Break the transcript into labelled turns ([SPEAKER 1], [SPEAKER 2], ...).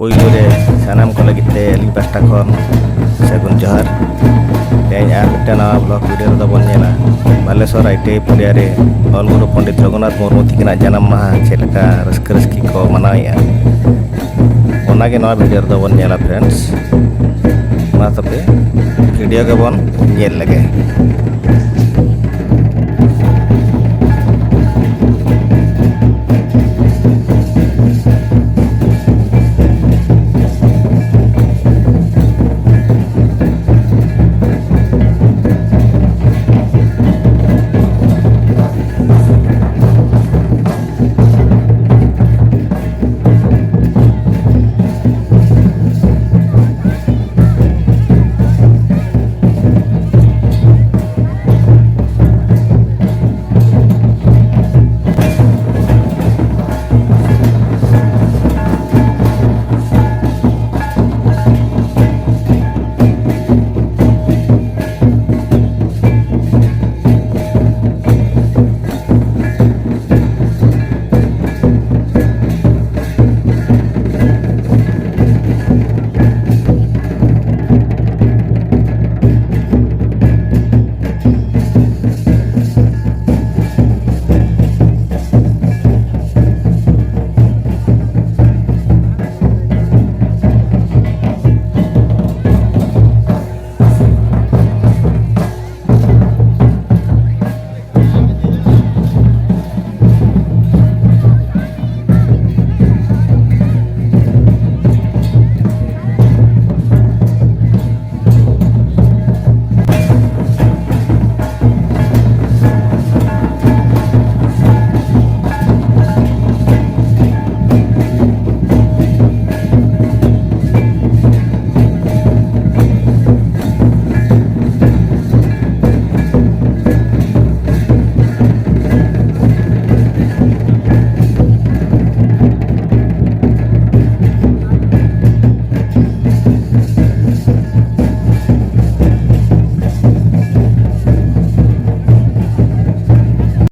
[SPEAKER 1] Puylu re sanam ko lagit te aling pasta kon sagun johar teñ ar tena blog video do bon nyela Balesore ITI PUDIA re ol guru Pandit Raghunath murmu Tikinag Janam maha chelaka raski ko manaya ona ge noa video do bon nyela friends ma tabe video ke bon nyel lage